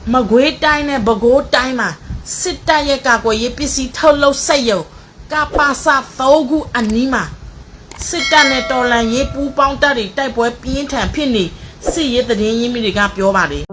မကွေးတိုင်းနဲ့ပဲခူးတိုင်းမှာစစ်တပ်ရဲ့ကာကွယ်ရေးပစ္စည်းထုတ်လုပ်စက်ရုံကပါစာ3ခုအနီးမှာစစ်တပ်နဲ့တော်လှန်ရေးပူးပေါင်းတပ်တွေတိုက်ပွဲပြင်းထန်ဖြစ်နေစစ်ရေးသတင်းရင်းမြစ်တွေကပြောပါတယ်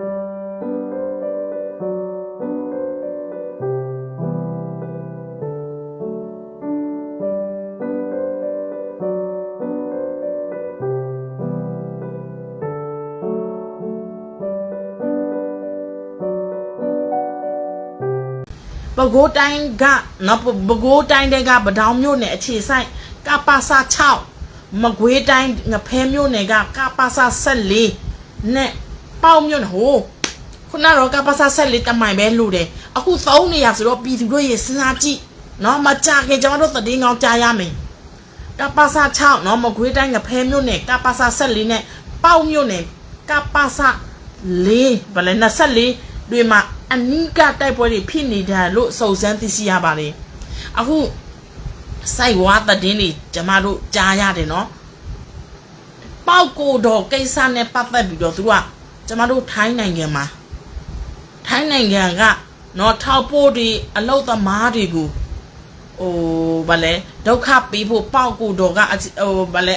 ပဲခူးတိုင်းကနော်ပဲခူးတိုင်းကပဒေါင်းမြို့နယ်အခြေဆိုင်ကပါစာ6မကွေးတိုင်းငဖဲမြို့နယ်ကကပါစာ14နဲ့ပေါက်မြို့နယ်ဟိုခုနတော့ကပါစာ14တမိုင်ပဲလို့တယ်အခု3နေရဆိုတော့ပြည်သူတို့ရေစဉ်းစားကြည့်နော်မကြခင်ကျွန်တော်တို့သတင်းကောင်းကြားရမယ်ကပါစာ6နော်မကွေးတိုင်းငဖဲမြို့နယ်ကပါစာ14နဲ့ပေါက်မြို့နယ်ကပါစာ4ဗလဲ24တွေမှာအနီးကတိုက်ပွဲတွေဖြစ်နေတာလို့စုံစမ်းသိရှိရပါတယ်အခုစိုက်ဝါသတင်းတွေကျမတို့ကြားရတယ်နော်ပေါက်ကိုတော်ကိစ္စနဲ့ပတ်သက်ပြီးတော့သူကကျမတို့ထိုင်းနိုင်ငံမှာထိုင်းနိုင်ငံကနော်ထောက်ပို့တွေအလုတ်သမားတွေကိုဗလဲဒုက္ခပေးဖို့ပေါက်ကိုတော်ကဗလဲ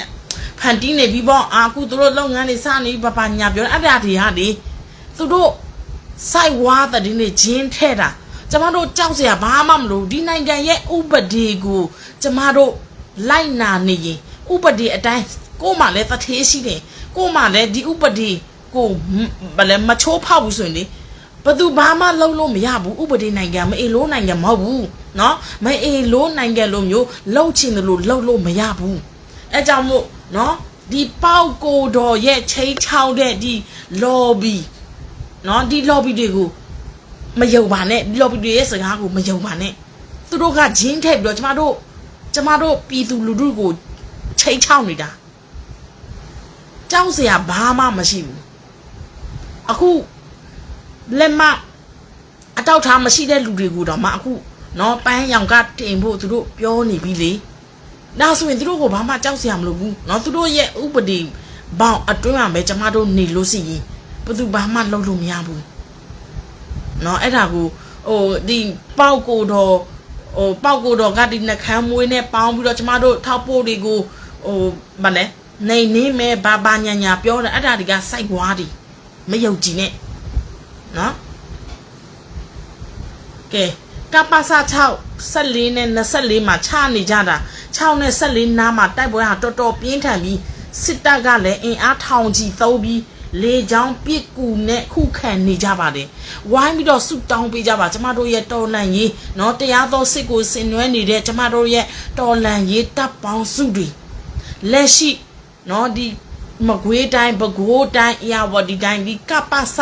ဖန်တီးနေပြီးပေါ့အခုသူတို့လုပ်ငန်းတွေစနေပပညာပြောအဲ့ဒါတွေဟာလေသူတို့စိုက်ဝါသတင်းတွေဂျင်းထဲတာကျမတို့ကြောက်စရာဘာမှမလိုဒီနိုင်ငံရဲ့ဥပဒေကိုကျမတို့လိုက်နာနေရင်ဥပဒေအတိုင်းကိုမှလည်းတထေးရှိတယ်ကိုမှလည်းဒီဥပဒေကိုဗလဲမချိုးဖောက်ဘူးဆိုရင်လေဘယ်သူဘာမှလုပ်လို့မရဘူးဥပဒေနိုင်ငံမအေးလို့နိုင်ငံမဟုတ်ဘူးเนาะမအေးလို့နိုင်ငံလိုမျိုးလှုပ်ချင်တယ်လို့လှုပ်လို့မရဘူးအဲကြောင့်မို့เนาะဒီပေါက်ကိုတော်ရဲ့ချိန်ချောင်းတဲ့ဒီ lobby နော်ဒီ lobby တွေကိုမယုံပါနဲ့ဒီ lobby တွေရဲ့စကားကိုမယုံပါနဲ့သူတို့ကဂျင်းထည့်ပြီးတော့ကျမတို့ပြည်သူလူထုကိုချိန်ချောက်နေတာကြောက်စရာဘာမှမရှိဘူးအခုလက်မအတောက်ထားမရှိတဲ့လူတွေကိုတော့မှအခုနော်ပန်းရောင်ကတင်ဖို့သူတို့ပြောနေပြီလေဒါဆိုရင်သူတို့ကိုဘာမှကြောက်စရာမလိုဘူးနော်သူတို့ရဲ့ဥပဒေဘောင်အတွင်းမှာပဲကျမတို့နေလို့ရှိရင်ဘယ်သူဘာမှလုပ်လို့မရဘူးเนาะအဲ့ဒါကိုဒီပေါက်ကိုတော့ကဒီနှခမ်းမွေးနဲ့ပေါင်းပြီးတော့ကျမတို့ထောက်ပို့တွေကိုဗာလဲနေမဲ့ဘာညာပြောတယ်အဲ့ဒါတွေကစိုက်ွားတယ်မယုံကြည်နဲ့เนาะကဲကပ္ပစာ6 14နဲ့24မှာချနေကြတာ6နဲ့14နားမှာတိုက်ပွဲဟာတော်တော်ပြင်းထန်ပြီးစစ်တပ်ကလည်းအင်အားထောင်ချီသုံးပြီးလေချောင်းပြစ်ကူနဲ့ခုခံနေကြပါတယ်ဝိုင်းပြီးတော့ဆုတောင်းပေးကြပါကျမတို့ရဲ့တော်လန်ရေးเนาะတရားသောစစ်ကိုဆင်နွှဲနေတဲ့ကျမတို့ရဲ့တော်လန်ရေးတပ်ပေါင်းစုတွေလက်ရှိเนาะဒီမကွေးတိုင်းပဲခူးတိုင်းအေရဝတီတိုင်းဒီကပ္ပစ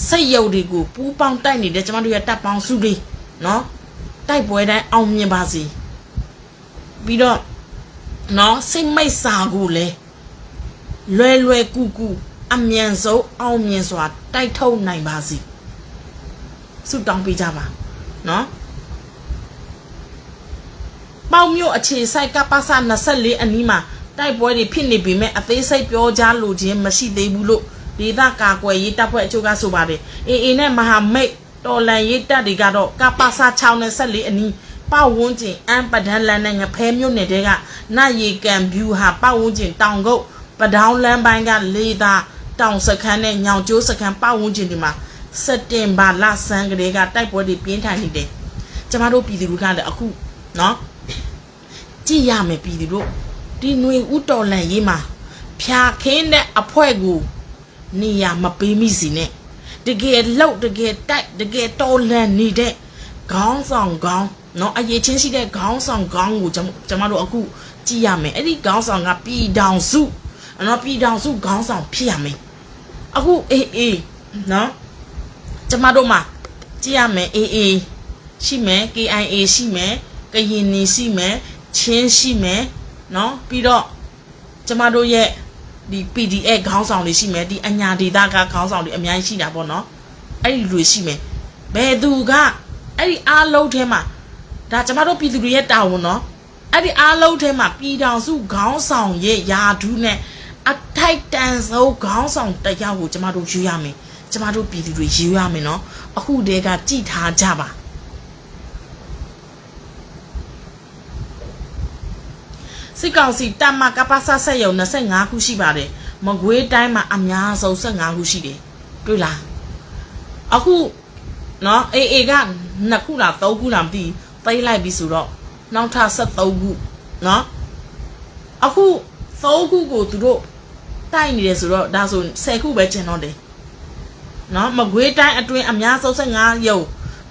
စိတ်ရုပ်တွေကိုပူးပေါင်းတိုက်နေတဲ့ကျမတို့ရဲ့တပ်ပေါင်းစုတွေเนาะတိုက်ပွဲတိုင်းအောင်မြင်ပါစေပြီးတော့เนาะစိတ်မိတ်စာကိုလည်းလွယ်ကူအမြန်ဆုံးအောင်မြင်စွာတိုက်ထုတ်နိုင်ပါစေဆုတောင်းပေးကြပါเนาะပေါက်မြို့အခြေစိုက်ကပ္ပစ24အနီးမှာတိုက်ပွဲတွေဖြစ်နေပေမဲ့အသေးစိတ်ပြောကြားလိုခြင်းမရှိသေးဘူးလို့ဒေသကာကွယ်ရေးတပ်ဖွဲ့အချို့ကဆိုပါတယ်အေနဲ့မဟာမိတ်တော်လန်ရေးတပ်တွေကတော့ကပ္ပစ6နဲ့14အနီးပတ်ဝန်းကျင်အန်ပဒန်းလန်နဲ့ငဖဲမြို့နယ်တဲကနတ်ရီကံဗျူဟာပတ်ဝန်းကျင်တောင်ကုတ်ပဒေါင်းလမ်းပိုင်းကလေသာတောင်စခန်းနဲ့ညောင်ကျိုးစခန်းပတ်ဝန်းကျင်တွေမှာစက်တင်ဘာလဆန်းကလေးကတိုက်ပွဲတွေပြင်းထန်နေတယ်ကျမတို့ပြည်သူတွေကလည်းအခုเนาะကြည့်ရမယ်ပြည်သူတို့ဒီຫນွေဥတော်လန်ရေးမှာဖြာခင်းတဲ့အဖွဲကိုနေရမပေးမိစီနဲ့တကယ်လှုပ်တကယ်တိုက်တကယ်တော်လန်နေတဲ့ခေါင်းဆောင်ခေါင်းเนาะအရေးချင်းရှိတဲ့ခေါင်းဆောင်ခေါင်းကိုကျမတို့အခုကြည့်ရမယ်အဲ့ဒီခေါင်းဆောင်ကပြည်ထောင်စုနော်ပြည်ထောင်စုခေါင်းဆောင်ဖြစ်ရမယ်အခုအေးနော်ကျမတို့မှာကြည့်ရမယ်အေးရှိမယ် KIA ရှိမယ်ကရင်နီရှိမယ်ချင်းရှိမယ်နော်ပြီးတော့ကျမတို့ရဲ့ဒီ PDF ခေါင်းဆောင်တွေရှိမယ်ဒီအညာဒေသကခေါင်းဆောင်တွေအများကြီးရှိတာပေါ့နော်အဲ့ဒီလူရှိမယ်ဘယ်သူကအဲ့ဒီအားလုံးထဲမှာဒါကျမတို့ပြည်သူတွေရဲ့တာဝန်နော်အဲ့ဒီအားလုံးထဲမှာပြည်ထောင်စုခေါင်းဆောင်ရဲ့ယာဒူးနဲ့အထိုက်တန်ဆုံးခေါင်းဆောင်တယောက်ကိုကျမတို့ယူရမယ် ကျမတို့ပြည်သူတွေရေးရမယ်နော်အခုတည်းကကြည်ထားကြပါစစ်ကောင်စီတမကပါဆဆက်ယုံ25ခုရှိပါတယ်မကွေးတိုင်းမှာအများဆုံး15ခုရှိတယ်တွေ့လားအခုနော်အေက2ခုလား3ခုလားမသိသိလိုက်ပြီဆိုတော့နောက်ထပ်73ခုနော်အခု3ခုကိုသူတို့တိုက်နေတယ်ဆိုတော့ဒါဆို10ခုပဲကျန်တော့တယ်နော်မကွေးတိုင်းအတွင်းအများဆုံး15ယုံ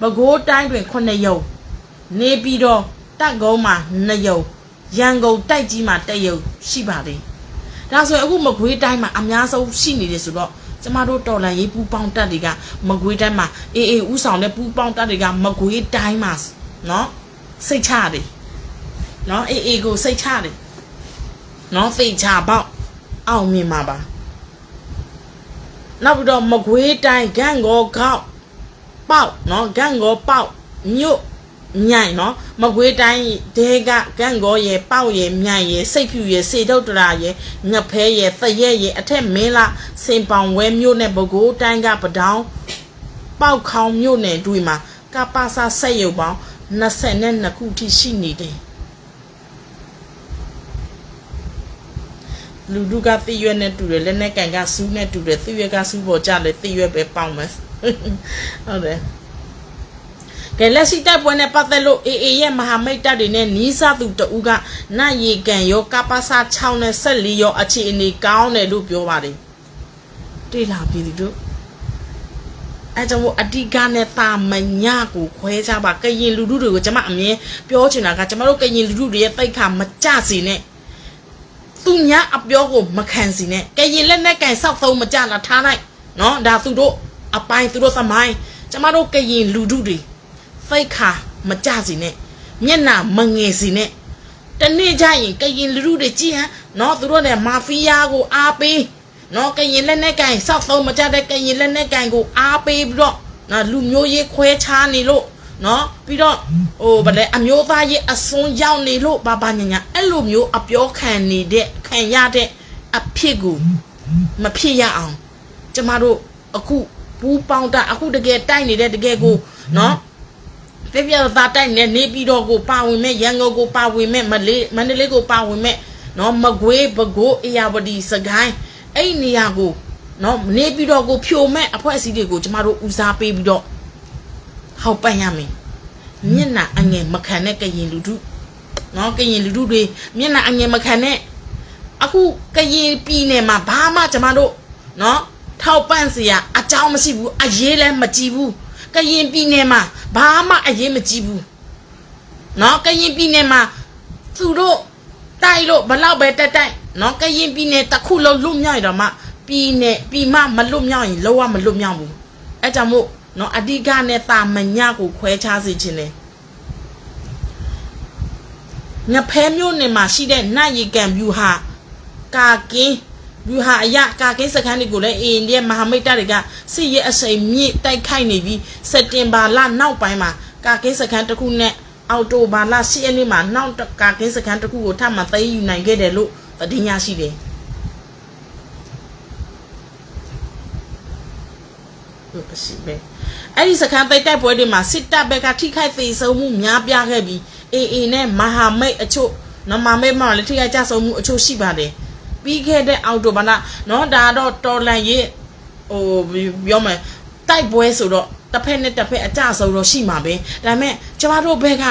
မကွေးတိုင်းတွင်9ယုံနေပြီးတော့တက်ကုန်းမှာ2ယုံရန်ကုန်တိုက်ကြီးမှာ1ယုံရှိပါတယ်ဒါဆိုရင်အခုမကွေးတိုင်းမှာအများဆုံးရှိနေတယ်ဆိုတော့ကျမတို့တော်လန်ရေးပူပေါင်းတက်တွေကမကွေးတိုင်းမှာအေးဥဆောင်တဲ့ပူပေါင်းတက်တွေကမကွေးတိုင်းမှာနော်စိတ်ချတယ်နော်အေးကိုစိတ်ချတယ်နော်စိတ်ချပေါ့အောင်မြင်မှာပါနောက်ပြီးတော့မကွေးတိုင်းဂန့်ကောခေါက်ပေါက်နော်ဂန့်ကောပေါက်မြို့မြိုင်နော်မကွေးတိုင်းဒေကဂန့်ကောရဲ့ပေါက်ရဲ့မြိုင်ရဲ့စိတ်ဖြူရဲ့စေတုတ်တရာရဲ့ငဖဲရဲ့သရက်ရဲ့အထက်မင်းလာစင်ပောင်ဝဲမြို့နဲ့ပဲခူးတိုင်းကပဒေါင်းပေါက်ခေါင်းမြို့နယ်တွေမှာကပါစာဆက်ရုပ်ပေါင်း22ခုထိရှိနေတယ်လူလူကသိရွက်နဲ့တူတယ်လက်နဲ့ကန်ကစူးနဲ့တူတယ်သိရွက်ကစူးပေါ်ကြတယ်သိရွက်ပဲပေါက်မယ်ဟုတ်တယ်ကဲလက်ရှိတိုက်ပွဲနဲ့ပတ်သက်လို့အေရဲ့မဟာမိတ်တပ်တွေနဲ့နီးစပ်သူတဦးကနတ်ရီကန်ရောကပါစာ6နဲ့14ရောအခြေအနေကောင်းတယ်လို့ပြောပါတယ်တိလာပြီတို့အဲကြောင့်အဓိကနဲ့တာမညကိုခွဲကြပါကရင်လူလူတွေကိုကျွန်မအမြင်ပြောချင်တာကကျွန်မတို့ကရင်လူလူတွေရဲ့တိုက်ခါမကြစီနဲ့သူညာအပြောကိုမခံစီနဲ့ကရင်လက်နဲ့ကန်ဆောက်သုံးမကြလားထားလိုက်နော်ဒါသူတို့အပိုင်းသူတို့သမိုင်းကျွန်မတို့ကရင်လူလူတွေဖိတ်ခါမကြစီနဲ့မျက်နှာမငယ်စီနဲ့တနေ့ကျရင်ကရင်လူလူတွေကြည်ဟန်နော်သူတို့နဲ့မာဖီးယားကိုအားပေးနော်ကရင်လက်နဲ့ကန်ဆောက်သုံးမကြတဲ့ကရင်လက်နဲ့ကန်ကိုအားပေးပြီးတော့နော်လူမျိုးရေးခွဲခြားနေလို့နော်ပြီးတော့ဗလဲအမျိုးသားရေးအစွန်းရောက်နေလို့ဘာညာအဲ့လိုမျိုးအပြောခံနေတဲ့ခံရတဲ့အဖြစ်ကိုမဖြစ်ရအောင်ကျမတို့အခုဘူးပေါင်းတာအခုတကယ်တိုက်နေတဲ့တကယ်ကိုနော်ပြပြသားတိုက်နေပြီးတော့ကိုပါဝင်မဲ့ရန်ကုန်ကိုပါဝင်မဲ့မန္တလေးကိုပါဝင်မဲ့နော်မကွေးပဲခူးအေရဝတီစကိုင်းအဲ့နေရာကိုနော်နေပြီးတော့ကိုဖြိုမဲ့အဖွဲ့အစည်းတွေကိုကျမတို့ဦးစားပေးပြီးတော့ဟောက်ပန့်ရမယ်မျက်နှာအငယ်မခံတဲ့ကရင်လူထုနော်ကရင်လူထုတွေမျက်နှာအငယ်မခံတဲ့အခုကရင်ပြည်နယ်မှာဘာမှကျမတို့နော်ထောက်ပန့်စရာအကြောင်းမရှိဘူးအရေးလည်းမကြည့်ဘူးကရင်ပြည်နယ်မှာဘာမှအရေးမကြည့်ဘူးနော်ကရင်ပြည်နယ်မှာသူတို့တိုက်လို့ဘလောက်ပဲတက်နော်ကရင်ပြည်နယ်တစ်ခုလုံးလွတ်မြောက်ရတော့မှပြည်နယ်ပြည်မမလွတ်မြောက်ရင်လောကမလွတ်မြောက်ဘူးအဲကြောင့်မို့နော်အဓိကနဲ့တာမညကိုခွဲခြားစေခြင်းလေငဖဲမျိုးနယ်မှာရှိတဲ့နတ်ရီကန်ဗျူဟာကာကင်းဗျူဟာအရကာကင်းစခန်းတွေကိုလည်းအိန္ဒိယမဟာမိတ်တပ်တွေကစစ်ရေးအစိမ်မြင့်တိုက်ခိုက်နေပြီးစက်တင်ဘာလနောက်ပိုင်းမှာကာကင်းစခန်းတစ်ခုနဲ့အော်တိုဘာလ10ရက်နေ့မှာနောက်ကာကင်းစခန်းတစ်ခုကိုထပ်မံသိမ်းယူနိုင်ခဲ့တယ်လို့သတင်းရရှိတယ်ရှိပဲအဲ့ဒီစခန်းတိုက်ပွဲတွေမှာစစ်တပ်ဘက်ကထိခိုက်သေဆုံးမှုများပြားခဲ့ပြီးအေနဲ့မဟာမိတ်အချို့နော်မမိတ်မှာလည်းထိခိုက်ကြဆုံးမှုအချို့ရှိပါတယ်ပြီးခဲ့တဲ့အော်တိုဘာလနော်ဒါတော့တော်လန်ရေးပြောမယ်တိုက်ပွဲဆိုတော့တစ်ဖက်နဲ့တစ်ဖက်အကြဆုံးတော့ရှိမှာပဲဒါပေမဲ့ကျမတို့ဘက်က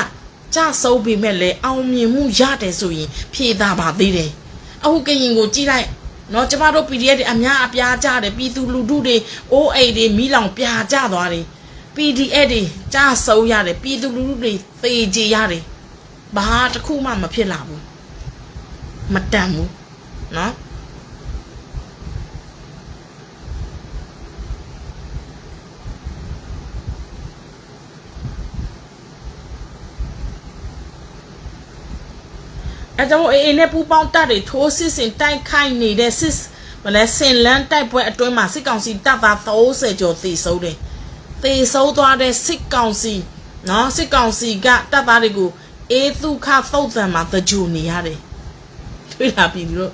ကြဆုံးပေမဲ့လည်းအောင်မြင်မှုရတယ်ဆိုရင်ဖြေတာပါသေးတယ်အခုကရင်ကိုကြည့်လိုက်နော်ကျမတို့ PDF တွေအများအပြားကြတယ်ပြည်သူလူထုတွေအိုးအိမ်တွေမိလောင်ပြာကျသွားတယ် PDF တွေကြဆုံးရတယ်ပြည်သူလူထုတွေသေကြေရတယ်ဘာတစ်ခုမှမဖြစ်လာဘူးမတန်ဘူးနော်အဲကြောင့်အေးနဲ့ပူပေါင်းတပ်တွေထိုးစစ်ဆင်တိုက်ခိုက်နေတဲ့စစ်မလဲစင်လန်းတိုက်ပွဲအတွင်းမှာစစ်ကောင်စီတပ်သား30ကျော်သေဆုံးတယ်သေဆုံးသွားတဲ့စစ်ကောင်စီနော်စစ်ကောင်စီကတပ်သားတွေကိုအေးသုခသုတ်တံမှာတကြိုနေရတယ်တွေ့လာပြီတို့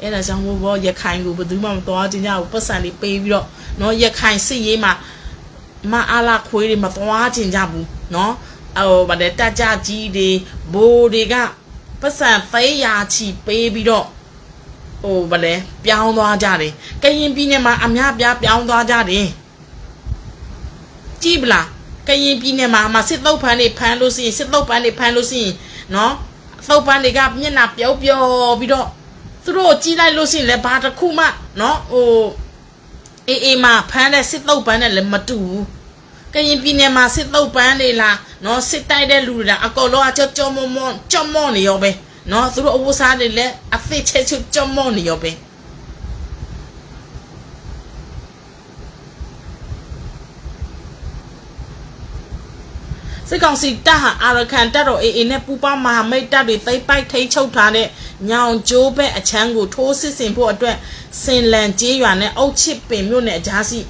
အဲ့ဒါကြောင့်ဘောရခိုင်ကိုဘယ်သူမှမတော်ကြကြဘူးပတ်စံလေးပေးပြီးတော့ နော်ရခိုင်စစ်ရေးမှာမအားလာခွေးတွေမသွားချင်ကြဘူးနော်ဗါတဲ့တက်ကြကြီးတွေဘိုးတွေကပတ်စံသိရာချီပေးပြီးတော့ဗါလဲပြောင်းသွားကြတယ်ကရင်ပြည်နယ်မှာအများပြားပြောင်းသွားကြတယ်ကြည့်ပလားကရင်ပြည်နယ်မှာစစ်တုပ်ဖန်းတွေဖမ်းလို့ရှိရင်စစ်တုပ်ဖန်းတွေဖမ်းလို့ရှိရင်နော်သုပ်ပန်းတွေကမျက်နှာပျောက်ပြီးတော့သူတို့ကြီးလိုက်လို့ရှိရင်လည်းဘာတစ်ခုမှနော်အေးမှာဖမ်းတဲ့စစ်တုပ်ပန်းနဲ့လည်းမတူဘူးကရင်ပြည်နယ်မှာစစ်တုပ်ပန်းတွေလားနော်စစ်တိုက်တဲ့လူတွေလားအကောင်လုံးအကြောမော့နေရောပဲနော်သူတို့အဝတ်စားတွေလည်းအသစ်ချက်ကြောမော့နေရောပဲစစ်ကောင်စီတပ်ဟာအာရကန်တပ်တော်အေနဲ့ပူပေါင်းမဟာမိတ်တပ်တွေသိမ်းပိုက်ထိန်းချုပ်ထားတဲ့ညောင်ကျိုးဘက်အချမ်းကိုထိုးစစ်ဆင်ဖို့အတွက်စင်လန်ကျေးရွာနဲ့အုတ်ချစ်ပင်မြို့နယ်အကြားရှိ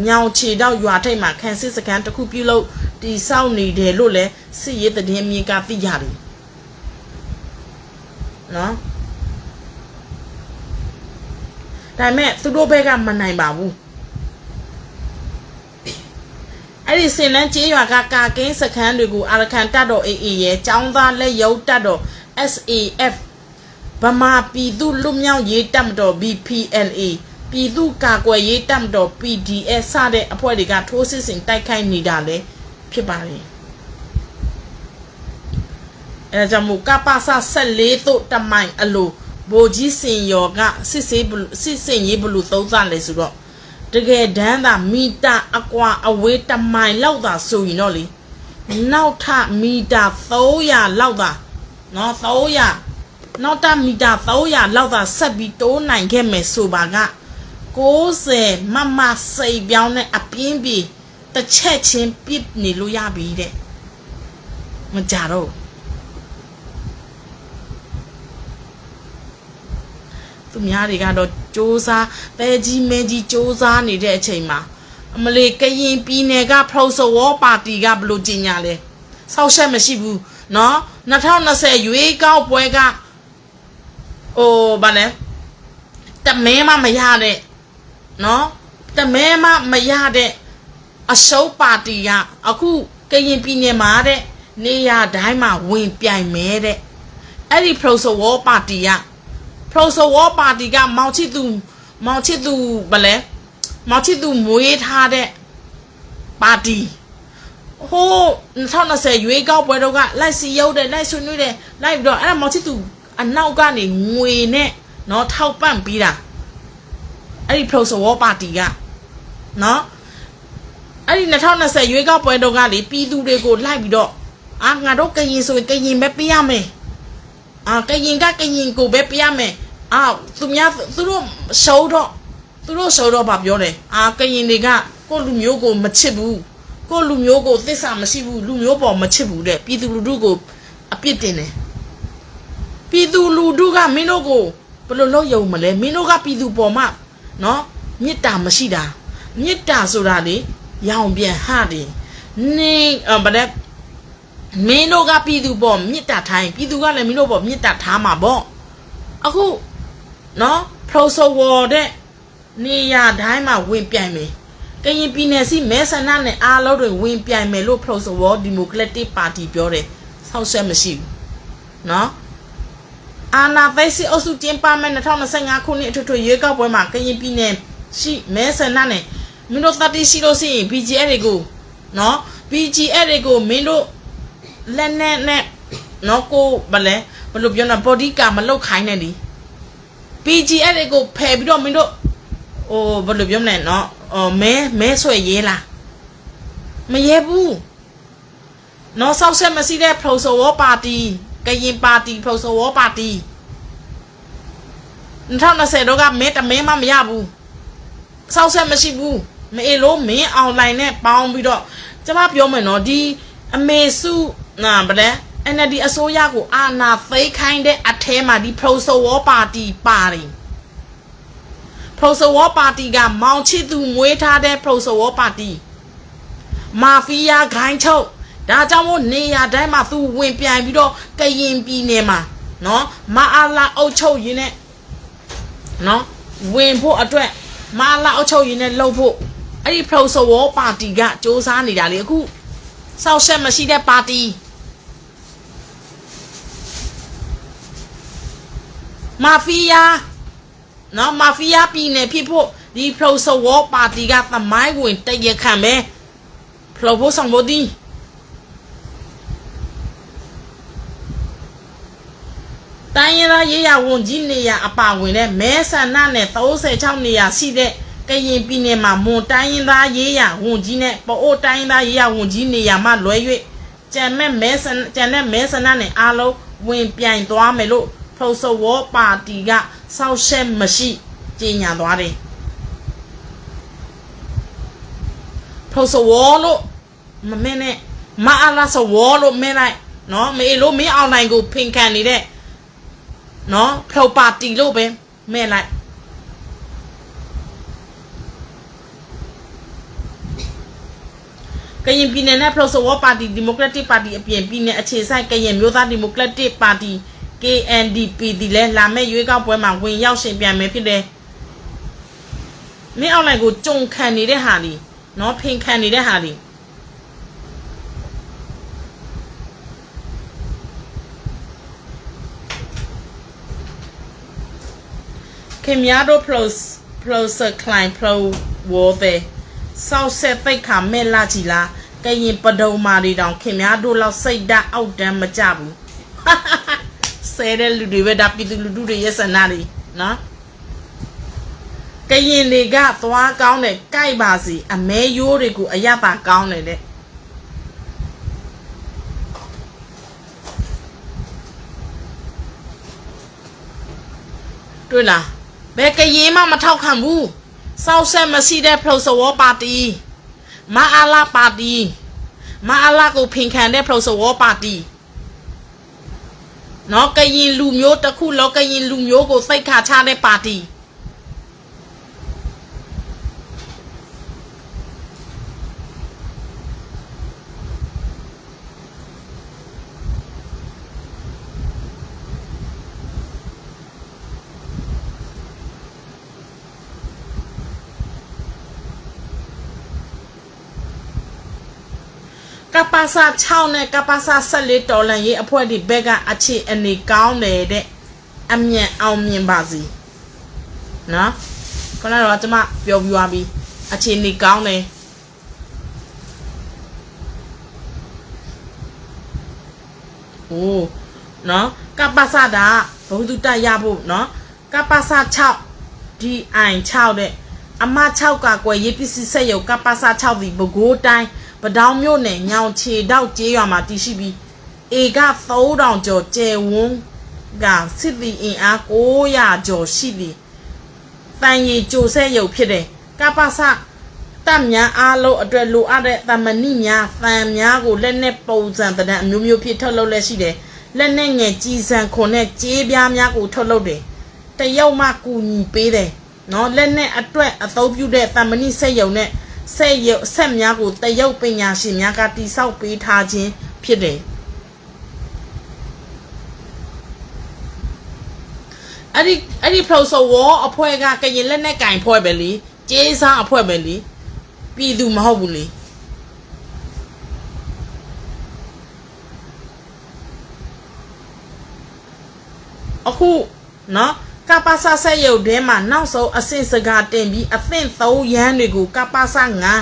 ညောင်ချေတောက်ရွာထိပ်မှာခန်းစစ်စခန်းတစ်ခုပြုလုပ်တည်ဆောက်နေတယ်လို့လည်းစစ်ရေးသတင်းမြေကသိရတယ်နော်ဒါပေမဲ့သူတို့ဘက်ကမနိုင်ပါဘူးအဲ့ဒီစင်လန်းကျေးရွာကကာကင်းစခန်းတွေကိုအာရကန်တပ်တော်အေရဲ့ចောင်းသားလက်ရုပ်တပ်တော် SAF ဗမာပြည်သူလွတ်မြောက်ရေးတပ်မတော် BPLA ပြည်သူ့ကာကွယ်ရေးတပ်မတော် PDF စတဲ့အဖွဲ့တွေကထိုးစစ်ဆင်တိုက်ခိုက်နေတာလည်းဖြစ်ပါတယ်အဲကြောင့်မို့ကပ္ပစ14သို့တမိုင်အလိုဘိုကြီးစင်ရောကစစ်စင်ရေးဘလူသုံးသလဲဆိုတော့တကယ်တမ်းသာမီတာအကွာအဝေးတမိုင်လောက်သာဆိုရင်တော့လေနောက်ထမီတာ300လောက်သာနော်300နောက်ထမီတာ300လောက်သာဆက်ပြီးတိုးနိုင်ခဲ့မယ်ဆိုပါက90မစိတ်ပြောင်းတဲ့အပြင်းပြေတစ်ချက်ချင်းပြစ်နေလို့ရပြီတဲ့မကြတော့သူများတွေကတော့စူးစားပဲကြီးမဲကြီးစူးစားနေတဲ့အချိန်မှာအမလီကရင်ပြည်နယ်ကဖရိုဆိုဝေါ်ပါတီကဘလို့ကြီးညာလဲဆောက်ရှက်မရှိဘူးနော်2020ရွေးကောက်ပွဲကဗာလဲတမဲမမရတဲ့နော်တမဲမရတဲ့အရှုံးပါတီကအခုကရင်ပြည်နယ်မှာတဲ့နေရာတိုင်းမှာဝင်ပြိုင်မဲတဲ့အဲ့ဒီဖရိုဆိုဝေါ်ပါတီကပရိုဆိုဝေါ်ပါတီကမောင်ချစ်သူဗလဲမောင်ချစ်သူမွေးထားတဲ့ပါတီဟို2020ရွေးကောက်ပွဲတော့ကလိုက်စီရုပ်တယ်လိုက်ဆွေးနွေးတယ်လိုက်ပြီးတော့အဲ့ဒါမောင်ချစ်သူအနောက်ကနေငွေနဲ့နော်ထောက်ပံ့ပြီးတာအဲ့ဒီပရိုဆိုဝေါ်ပါတီကနော်အဲ့ဒီ2020ရွေးကောက်ပွဲတော့ကလေပြည်သူတွေကိုလိုက်ပြီးတော့ငါတို့ကရင်ဆိုရင်ကရင်ပဲပြရမယ်ကရင်ကိုပဲပြရမယ်သူတို့ရှုံးတော့ဗာပြောတယ်ကရင်တွေကကိုလူမျိုးကိုမချစ်ဘူးကိုလူမျိုးကိုသစ္စာမရှိဘူးလူမျိုးပေါ်မချစ်ဘူးတဲ့ပြည်သူလူထုကိုအပြစ်တင်တယ်ပြည်သူလူထုကမင်းတို့ကိုဘယ်လိုလုပ်ယုံမလဲမင်းတို့ကပြည်သူပေါ်မှာနော်မေတ္တာမရှိတာမေတ္တာဆိုတာလေရောင်ပြန်ဟတယ်နေဗတဲ့မင်းတို့ကပြည်သူပေါ်မေတ္တာထားရင်ပြည်သူကလည်းမင်းတို့ပေါ်မေတ္တာထားမှာပေါ့အခုနော်ပရိုဆိုဝေါ်တဲ့နေရာတိုင်းမှာဝင်ပြိုင်မယ်ကရင်ပြည်နယ်စီမဲဆန္ဒနဲ့အားလုံးတွေဝင်ပြိုင်မယ်လို့ပရိုဆိုဝေါ်ဒီမိုကရက်တစ်ပါတီပြောတယ်ဆောက်ဆက်မရှိဘူးနော်အာနာသိစီအုပ်စုကျင်းပမဲ့2025ခုနှစ်အထွေထွေရွေးကောက်ပွဲမှာကရင်ပြည်နယ်ရှိမဲဆန္ဒနဲ့မင်းတို့သတိရှိလို့ရှိရင် BGF တွေကိုနော် BGF တွေကိုမင်းတို့လက်နဲ့နော်ကိုဘယ်လိုပြောလဲ body ကမလုတ်ခိုင်းနဲ့ဒီ BGF တွေကိုဖယ်ပြီးတော့မင်းတို့ဘယ်လိုပြောမလဲနော်မဲဆွဲရေးလားမရဲဘူးနော်ဆောက်ဆက်မရှိတဲ့ပရိုဆိုဝေါ်ပါတီကရင်ပါတီပရိုဆိုဝေါ်ပါတီ2020တော့ကမဲတမဲမရဘူးဆောက်ဆက်မရှိဘူးမအေးလို့မင်းအွန်လိုင်းနဲ့ပေါင်းပြီးတော့ကျမပြောမယ်နော်ဒီအမေစုဗလဲ NLD အစိုးရကိုအာဏာသိမ်းခိုင်းတဲ့အထဲမှာဒီပရိုဆိုဝေါ်ပါတီပါတယ်ပရိုဆိုဝေါ်ပါတီကမောင်ချစ်သူမွေးထားတဲ့ပရိုဆိုဝေါ်ပါတီမာဖီးယားဂိုင်းချုပ်ဒါကြောင့်မို့နေရာတိုင်းမှာသူဝင်ပြိုင်ပြီးတော့ကရင်ပြည်နယ်မှာနော်မအားလာအုပ်ချုပ်ရင်းနဲ့နော်ဝင်ဖို့အတွက်မအားလာအုပ်ချုပ်ရင်းနဲ့လှုပ်ဖို့ အဲ့ဒီ Proso War Party ကစ조사နေတာလေအခုစောက်ဆက်မရှိတဲ့ပါတီမာဖီးယားနော်မာဖီးယားပြည်နယ်ဖြစ်ဖို့ဒီ Proso War Party ကသမိုင်းဝင်တရခံပဲဖလိုဖို့ဆောင်ဖို့ဒီတိုင်းရင်းသားရေးရဝန်ကြီးနေရအပါဝင်တဲ့မဲဆန္ဒနဲ့36နေရရှိတဲ့ကရင်ပြည်နယ်မှာမွန်တိုင်းရင်းသားရေးရဝန်ကြီးနဲ့ပအိုးတိုင်းရင်းသားရေးရဝန်ကြီးနေရမှလွဲ၍ကျန်တဲ့မဲဆန္ဒနဲ့အားလုံးဝင်ပြိုင်သွားမယ်လို့ Proso War Party ကစောက်ရှက်မရှိကြေညာသွားတယ် Proso War လို့မမင်းနဲ့မအားလားဆို War လို့မင်းလိုက်နော်မေလို့မင်းအောင်နိုင်ကိုဖင်ခံနေတဲ့နော်ဖလော်ပါတီလို့ပဲမဲ့လိုက်ကရင်ပြည်နယ်နဲ့ Proso War Party Democratic Party အပြင်ပြည်နယ်အခြေစိုက်ကရင်မျိုးသား Democratic Party KNDP ဒီလဲလာမဲ့ရွေးကောက်ပွဲမှာဝင်ရောက်ရှင်ပြန်မယ်ဖြစ်တယ်မင်းအောင်နိုင်ကိုကြုံခံနေတဲ့ဟာလीနော်ဖင်ခံနေတဲ့ဟာလीခင်များတို့ Proser Klein Pro War တဲ့စောက်ဆက်ပိတ်ခါမဲ့လာကြည်လားကရင်ပဒုံမာတွေတောင်ခင်များတို့လောက်စိတ်ဓာတ်အောက်တန်းမကြဘူးဆဲတဲ့လူတွေပဲဒါပြည်သူလူထုတွေရဲ့ဆန္ဒတွေနော်ကရင်တွေကသွားကောင်းတယ်ကြိုက်ပါစီအမဲရိုးတွေကိုအရပါကောင်းတယ်တဲ့တွေ့လားဘယ်ကရင်မှမထောက်ခံဘူးစောက်ဆက်မရှိတဲ့ Proso War Party မအားလာပါတီမအားလာကိုဖင်ခံတဲ့ Proso War Party နော်ကရင်လူမျိုးတစ်ခုလောကရင်လူမျိုးကိုစိတ်ခါချတဲ့ပါတီကပါစာ6နဲ့ကပါစာ14ဒေါ်လာရေးအဖွဲ့ဒီဘက်ကအခြေအနေကောင်းတယ်တဲ့အမြန်အောင်မြင်ပါစီနော်ခဏတော့ကျွန်မပြောပြသွားပြီအခြေအနေကောင်းတယ်โอ้နော်ကပါစာဒါဘုသူတက်ရဖို့နော်ကပါစာ6 DI 6တဲ့အမ6ကကွယ်ရေးပစ္စည်းဆက်ရုပ်ကပါစာ6ဒီဘကိုးတိုင်းပဒေါင်းမြို့နယ်ညောင်ချေတောက်ကျေးရွာမှာတည်ရှိပြီးဧက3000ကျော်ကျယ်ဝန်းကစစ်သည်အင်အား900ကျော်ရှိသည်တန်ရီကြိုဆဲရုပ်ဖြစ်တယ်ကပ္ပစတပ်များအားလုံးအတွက်လိုအပ်တဲ့တမဏိများဖန်များကိုလက်နဲ့ပုံစံတဒံအမျိုးမျိုးဖြစ်ထုတ်လုပ်လက်ရှိတယ်လက်နဲ့ငယ်ကြီးစံခွန်နဲ့ကြေးပြားများကိုထုတ်လုပ်တယ်တရုတ်မှကူညီပေးတယ်နော်လက်နဲ့အတွက်အသုံးပြုတဲ့တမဏိစက်ရုံနဲ့ဆက်များကိုတရုတ်ပညာရှင်များကတိဆောက်ပေးထားခြင်းဖြစ်တယ်အဲ့ဒီ Proso War အဖွဲ့ကကရင်လက်နဲ့ကင်ဖွဲ့ပဲလေကျေးစားအဖွဲ့ပဲလေပြည်သူမဟုတ်ဘူးလေအခုနော်ကပ္ပစဆက်ရုပ်ထဲမှာနောက်ဆုံးအဆင့်စကားတင်ပြီးအသင့်3ရန်တွေကိုကပ္ပစ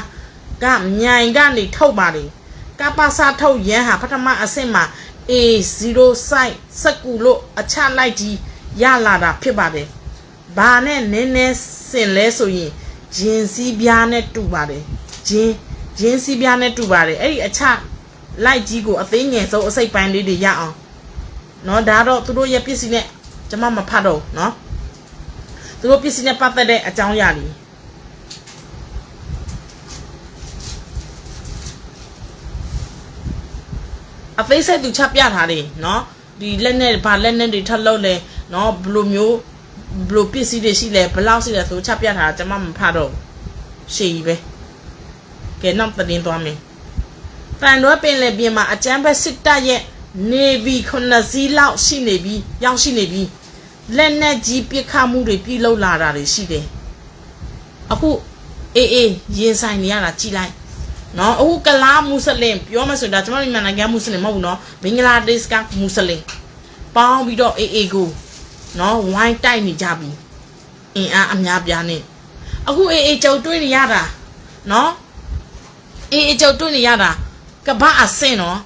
9ကမြိုင်ကနေထုတ်ပါတယ်ကပ္ပစထုတ်ရန်ဟာပထမအဆင့်မှာ A0 site စကူလို့အချလိုက်ကြီးရလာတာဖြစ်ပါတယ်ဘာနဲ့နည်းနည်းစင်လဲဆိုရင်ဂျင်းစည်းပြားနဲ့တူပါတယ်ဂျင်းစည်းပြားနဲ့တူပါတယ်အဲ့ဒီအချလိုက်ကြီးကိုအသေးငယ်ဆုံးအစိတ်ပိုင်းလေးတွေရအောင်နော်ဒါတော့သူတို့ရဲ့ပစ္စည်းနဲ့ကျွန်မမဖတ်တော့နော်သူတို့ပစ္စည်းနဲ့ပတ်သက်တဲ့အကြောင်းအရာတွေအသေးစိတ်သူချပြထားတယ်နော်ဒီလက်နဲ့ဗာလက်နဲ့တွေထပ်လုပ်လဲနော်ဘလိုမျိုးဘလိုပစ္စည်းတွေရှိလဲဘလောက်ရှိလဲဆိုချပြထားတာကျွန်မမဖတ်တော့ရှေ့ကြီးပဲကဲနောက်တင်သွားမယ်တန်တော့ပင်လေပြင်မှာအကျန်းဘက်စစ်တပ်ရဲ့Navy 9စီးလောက်ရှိနေပြီးရောက်ရှိနေပြီးလက်နက်ကြီးပစ်ခတ်မှုတွေပြုလုပ်လာတာတွေရှိတယ်အခု ရင်ဆိုင်နေရတာကြည်လိုက်နော်အခုကလားမွတ်စလင်ပြောမှဆိုတော့ကျွန်တော်မြန်မာနိုင်ငံမွတ်စလင်မဟုတ်ဘူးနော်ဘင်္ဂလားဒေ့ရှ်ကမွတ်စလင်ပေါင်းပြီးတော့ကိုနော်ဝိုင်းတိုက်နေကြပြီအင်အားအများပြားနဲ့အခုကြုံတွေ့နေရတာနော်ကြုံတွေ့နေရတာကဘာအဆင့်နော်